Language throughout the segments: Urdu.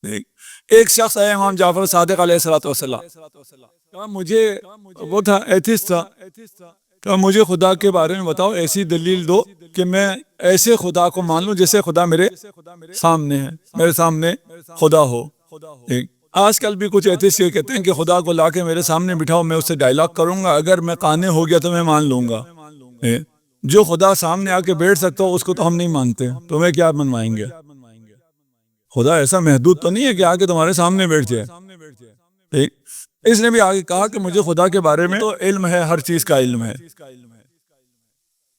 دیکھ، ایک شخص ہے امام جعفر صادق علیہ الصلوۃ والسلام، مجھے وہ تھا ایتھسٹ تھا، تو مجھے خدا کے بارے میں بتاؤ، ایسی دلیل دو کہ میں ایسے خدا کو مان لوں جیسے خدا میرے سامنے ہے، میرے سامنے خدا ہو۔ ایک آج کل بھی کچھ ایتھسٹ یہ کہتے ہیں کہ خدا کو لا کے میرے سامنے بٹھاؤ، میں اس سے ڈائلاگ کروں گا، اگر میں قانع ہو گیا تو میں مان لوں گا۔ جو خدا سامنے آ کے بیٹھ سکتا ہو اس کو تو ہم نہیں مانتے، تمہیں کیا منوائیں گے؟ خدا ایسا محدود تو نہیں ہے کہ آ کے تمہارے سامنے بیٹھ جائے۔ ٹھیک، اس نے بھی آگے کہا کہ مجھے خدا کے بارے میں تو علم ہے، ہر چیز کا علم ہے۔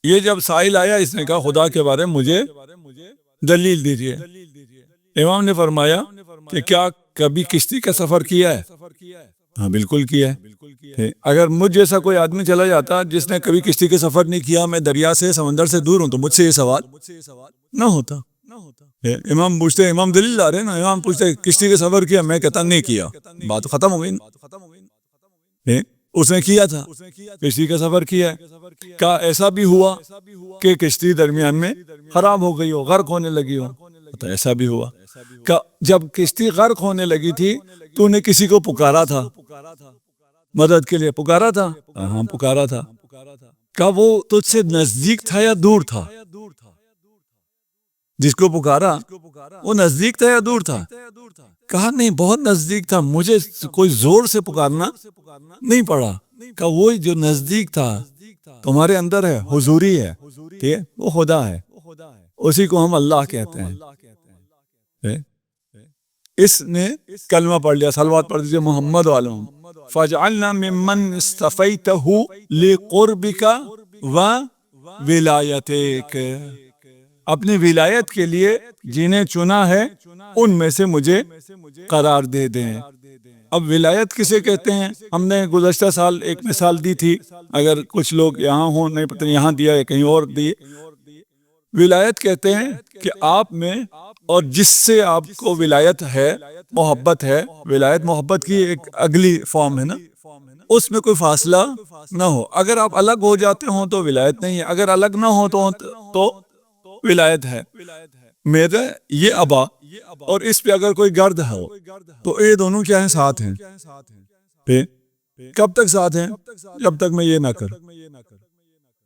یہ جب سائل آیا، اس نے کہا خدا کے بارے میں مجھے دلیل دیجیے۔ امام نے فرمایا کہ کیا کبھی کشتی کا سفر کیا ہے؟ ہاں بالکل کیا ہے۔ اگر مجھ جیسا کوئی آدمی چلا جاتا جس نے کبھی کشتی کا سفر نہیں کیا، میں دریا سے سمندر سے دور ہوں، تو مجھ سے یہ سوال نہ ہوتا۔ امام پوچھتے، امام دلیل لا رہے ہیں نا، امام پوچھتے کشتی کا سفر کیا؟ میں کہتا نہیں کیا، بات ختم ہو گئی۔ اس نے کیا تھا، کشتی کا سفر کیا ہے۔ کیا ایسا بھی ہوا کہ کشتی درمیان میں خراب ہو گئی ہو، غرق ہونے لگی ہو؟ تو ایسا بھی ہوا۔ جب کشتی غرق ہونے لگی تھی تو نے کسی کو پکارا تھا، مدد کے لیے پکارا تھا؟ ہاں پکارا تھا۔ کیا وہ تجھ سے نزدیک تھا یا دور تھا؟ جس کو پکارا وہ نزدیک تھا یا دور تھا؟ کہا نہیں، بہت نزدیک تھا، مجھے کوئی زور سے پکارنا نہیں پڑا۔ کہا وہی جو نزدیک تھا تمہارے اندر ہے، حضوری ہے، ٹھیک ہے، وہ خدا ہے، اسی کو ہم اللہ کہتے ہیں۔ اس نے کلمہ پڑھ لیا، صلوات پڑھ دیجیے محمد علیہ فَاجْعَلْنَا مِمَّنْ اصْطَفَيْتَهُ لِقُرْبِكَ وَوِلَایَتِكَ، اپنی ولایت کے لیے جنہیں چنا ہے ان میں سے مجھے قرار دے دیں۔ اب ولایت کسے کہتے ہیں؟ ہم نے گزشتہ سال ایک مثال دی تھی، اگر کچھ لوگ یہاں ہوں، نہیں پتہ یہاں دیا ہے کہیں اور دی۔ ولایت کہتے ہیں کہ آپ میں اور جس سے آپ کو ولایت ہے، محبت ہے، ولایت محبت کی ایک اگلی فارم ہے نا، اس میں کوئی فاصلہ نہ ہو۔ اگر آپ الگ ہو جاتے ہوں تو ولایت نہیں ہے، اگر الگ نہ ہو تو ولایت ہے۔ میرا یہ ابا اور اس پہ اگر کوئی گرد ہو تو یہ دونوں کیا ہیں؟ ساتھ ہیں۔ کب تک ساتھ ہیں؟ جب تک میں یہ نہ کروں،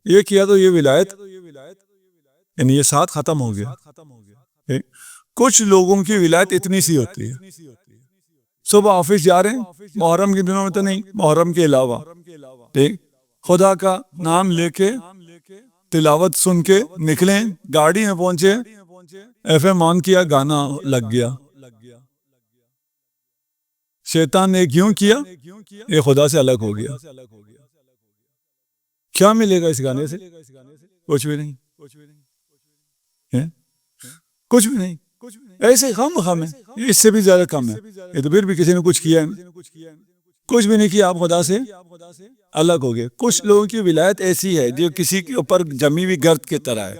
یہ کیا تو یہ ولایت، یعنی یہ ساتھ ختم ہو گیا۔ کچھ لوگوں کی ولایت اتنی سی ہوتی ہے، صبح آفس جا رہے ہیں، محرم کے دنوں میں تو نہیں، محرم کے علاوہ، ٹھیک، خدا کا نام لے کے تلاوت سن کے نکلیں، گاڑی میں پہنچے، ایف ایم آن کیا، گانا لگ گیا۔ شیطان نے کیوں کیا؟ یہ خدا سے الگ ہو گیا۔ کیا ملے گا اس گانے سے؟ کچھ بھی نہیں، کچھ بھی نہیں، ایسے خم ہے، اس سے بھی زیادہ کم ہے۔ یہ تو پھر بھی کسی نے کچھ کیا ہے، کچھ بھی نہیں کیا، آپ خدا سے الگ ہو گئے۔ کچھ لوگوں کی ولایت ایسی ہے جو کسی کے اوپر جمی ہوئی گرد کی طرح ہے،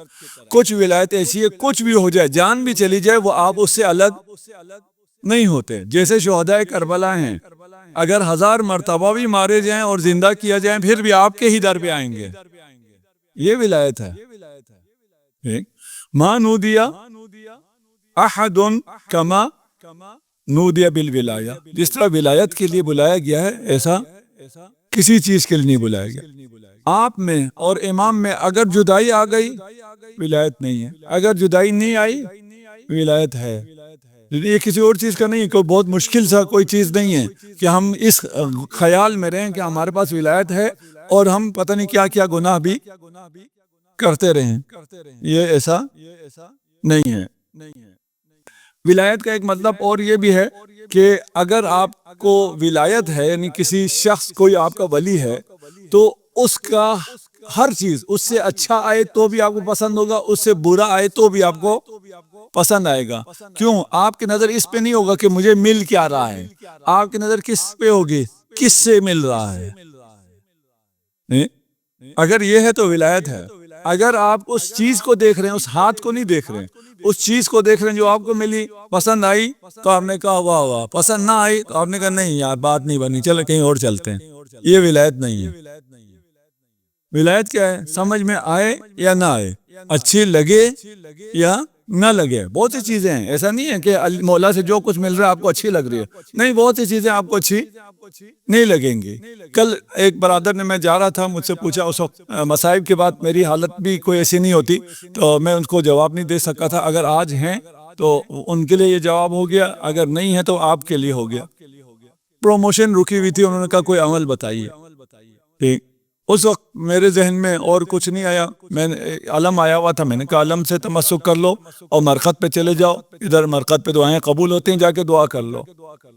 کچھ ولایت ایسی ہے کچھ بھی ہو جائے، جان بھی چلی جائے، وہ آپ اس سے الگ نہیں ہوتے۔ جیسے شہداء کربلا ہیں، اگر 1000 مرتبہ بھی مارے جائیں اور زندہ کیا جائیں پھر بھی آپ کے ہی در پہ آئیں گے۔ یہ ولایت ہے۔ ما نودیا احد کما نودیا بالولایہ، جس طرح ولایت کے لیے بلایا گیا ہے ایسا کسی چیز کے لیے نہیں بلایا گیا۔ آپ میں اور امام میں اگر جدائی آ گئی ولایت نہیں ہے، اگر جدائی نہیں آئی ولایت ہے۔ یہ کسی اور چیز کا نہیں، کوئی بہت مشکل سا کوئی چیز نہیں ہے کہ ہم اس خیال میں رہیں کہ ہمارے پاس ولایت ہے اور ہم پتہ نہیں کیا کیا گناہ بھی کرتے رہیں، یہ ایسا نہیں ہے۔ ولایت کا ایک مطلب اور یہ بھی ہے کہ اگر آپ کو ولایت ہے، یعنی کسی شخص کوئی آپ کا ولی ہے، تو اس کا ہر چیز اس سے اچھا آئے تو بھی آپ کو پسند ہوگا، اس سے برا آئے تو بھی آپ کو پسند آئے گا۔ کیوں؟ آپ کی نظر اس پہ نہیں ہوگا کہ مجھے مل کیا رہا ہے، آپ کی نظر کس پہ ہوگی؟ کس سے مل رہا ہے۔ اگر یہ ہے تو ولایت ہے۔ اگر آپ اس چیز کو دیکھ رہے ہیں، اس ہاتھ کو نہیں دیکھ رہے ہیں، اس چیز کو دیکھ رہے ہیں جو آپ کو ملی، پسند آئی تو آپ نے کہا واہ واہ، پسند نہ آئی تو آپ نے کہا نہیں یار بات نہیں بنی، چلو کہیں اور چلتے ہیں۔ یہ ولایت نہیں ہے۔ ولایت کیا ہے؟ سمجھ میں آئے یا نہ آئے، اچھی لگے یا نہ لگے. بہت سی چیزیں ہیں، ایسا نہیں ہے کہ مولا سے جو کچھ مل رہا ہے آپ کو اچھی لگ رہی ہے، نہیں، بہت سی چیزیں آپ کو اچھی نہیں لگیں گی. کل ایک برادر نے، میں جا رہا تھا، مجھ سے پوچھا اس وقت مصائب کے بعد میری حالت بھی کوئی ایسی نہیں ہوتی تو میں ان کو جواب نہیں دے سکا تھا. اگر آج ہیں تو ان کے لیے یہ جواب ہو گیا، اگر نہیں ہے تو آپ کے لیے ہو گیا. پروموشن رکی ہوئی تھی، انہوں نے کہا کوئی عمل بتائیے. ٹھیک، اس وقت میرے ذہن میں اور کچھ نہیں آیا. میں نے علم آیا ہوا تھا، میں نے کہا علم سے تمسک کر لو اور مرقد پہ چلے جاؤ. ادھر مرقد پہ دعائیں قبول ہوتی ہیں، جا کے دعا کر لو.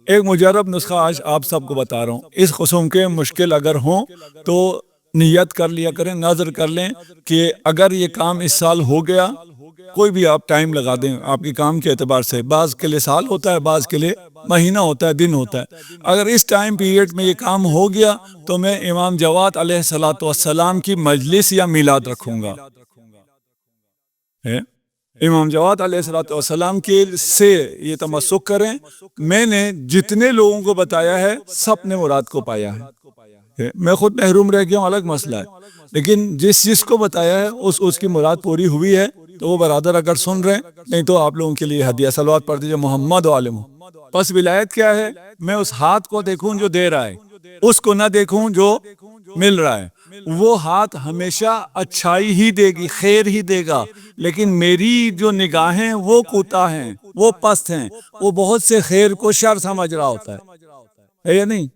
ایک مجرب نسخہ آج آپ سب کو بتا رہا ہوں. اس قسم کے مشکل اگر ہوں تو نیت کر لیا کریں، نظر کر لیں کہ اگر یہ کام اس سال ہو گیا، کوئی بھی آپ ٹائم لگا دیں آپ کے کام کے اعتبار سے، بعض کے لیے سال ہوتا ہے، بعض کے لیے مہینہ ہوتا ہے، دن ہوتا ہے. اگر اس ٹائم پیریڈ میں یہ کام ہو گیا تو میں امام جواد علیہ السلام کی مجلس یا میلاد رکھوں گا. امام جواد علیہ السلام کے سے یہ تمسک کریں. میں نے جتنے لوگوں کو بتایا ہے سب نے مراد کو پایا ہے. میں خود محروم رہ گیا ہوں، الگ مسئلہ ہے، لیکن جس کو بتایا ہے اس کی مراد پوری ہوئی ہے. تو وہ برادر اگر سن رہے ہیں، نہیں تو آپ لوگوں کے لیے ہدیہ. صلوات پڑھ دیجئے محمد و عالم. پس ولایت کیا ہے؟ میں اس ہاتھ کو دیکھوں جو دے رہا ہے، اس کو نہ دیکھوں جو مل رہا ہے. وہ ہاتھ ہمیشہ اچھائی ہی دے گی، خیر ہی دے گا، لیکن میری جو نگاہیں وہ کوتاہ ہیں، وہ پست ہیں. وہ بہت سے خیر کو شر سمجھ رہا ہوتا ہے یا نہیں؟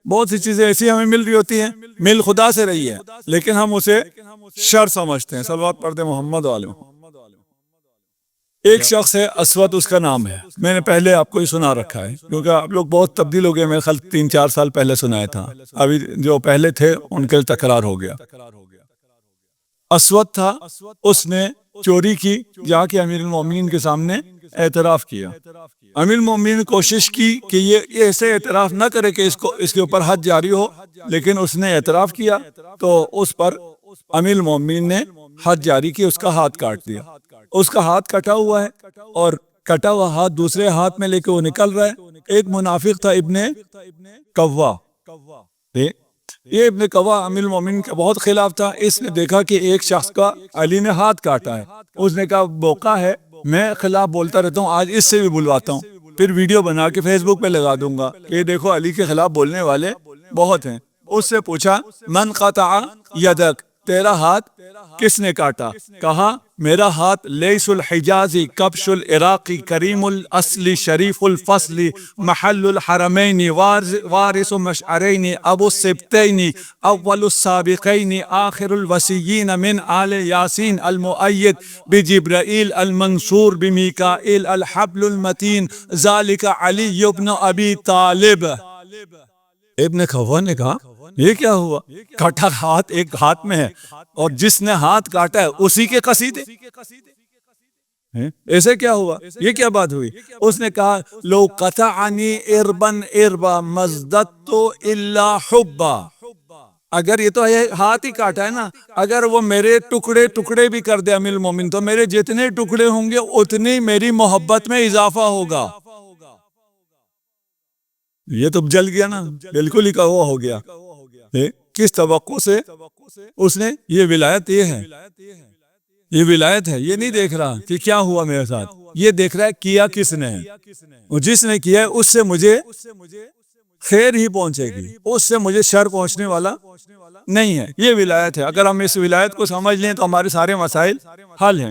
بہت سی چیزیں ایسی ہمیں مل رہی ہوتی ہیں، مل خدا سے رہی ہے، لیکن ہم اسے شر سمجھتے ہیں. صلوات پڑھ دیں محمد و علیہ. ایک شخص ہے، اسود اس کا نام ہے. میں نے پہلے آپ کو ہی سنا رکھا ہے کیونکہ آپ لوگ بہت تبدیل ہو گئے. میرے خیال 3-4 سال پہلے سنایا تھا، ابھی جو پہلے تھے ان کے تکرار ہو گیا. اسود تھا، اس نے چوری کی، جا کے امیر المومنین کے سامنے اعتراف کیا. امیر المومنین نے کوشش کی کہ یہ ایسے اعتراف نہ کرے کہ اس کے اوپر حد جاری ہو، لیکن اس نے اعتراف کیا تو اس پر امیر المومنین نے حد جاری کی، اس کا ہاتھ کاٹ دیا. اس کا ہاتھ کٹا ہوا ہے اور کٹا ہوا ہاتھ دوسرے ہاتھ میں لے کے وہ نکل رہا ہے. ایک منافق تھا، ابن قوا. یہ ابن قوا امیر المومنین کے بہت خلاف تھا. اس نے دیکھا کہ ایک شخص کا علی نے ہاتھ کاٹا ہے. اس نے کہا موقع ہے، میں خلاف بولتا رہتا ہوں، آج اس سے بھی بلواتا ہوں، پھر ویڈیو بنا کے فیس بک پہ لگا دوں گا کہ دیکھو علی کے خلاف بولنے والے بہت ہیں. اس سے پوچھا من قطع یدک، تیرا ہاتھ کس نے کاٹا؟ کہا میرا ہاتھ لیس الحجازی کبش العراقی کریم الاصل شریف الفصل محل الحرمین وارث مشعرین ابو السبتین اول السابقین آخر الوسیین من آل یاسین المؤید بجبرائیل المنصور بمیکائیل الحبل المتین ذالک علی بن ابی طالب. ابن قوا نے کہا یہ کیا ہوا؟ کٹا ہاتھ ایک ہاتھ میں ہے اور جس نے ہاتھ کاٹا ہے اسی کے قصیدے، ایسے کیا ہوا؟ یہ کیا بات ہوئی؟ اس نے کہا لو قطعنی اربن اربا مزدت الا حبا. اگر یہ تو ہاتھ ہی کاٹا ہے نا، اگر وہ میرے ٹکڑے ٹکڑے بھی کر دے امیر المومن تو میرے جتنے ٹکڑے ہوں گے اتنی میری محبت میں اضافہ ہوگا. یہ تو جل گیا نا، بالکل ہی کہوا ہو گیا. کس توقع سے؟ اس نے یہ ولایت یہ ہے، یہ ولایت ہے. یہ نہیں دیکھ رہا کہ کیا ہوا میرے ساتھ، یہ دیکھ رہا ہے کیا کس نے ہے. اور جس نے کیا ہے اس سے مجھے خیر ہی پہنچے گی، اس سے مجھے شر پہنچنے والا نہیں ہے. یہ ولایت ہے. اگر ہم اس ولایت کو سمجھ لیں تو ہمارے سارے مسائل حل ہیں.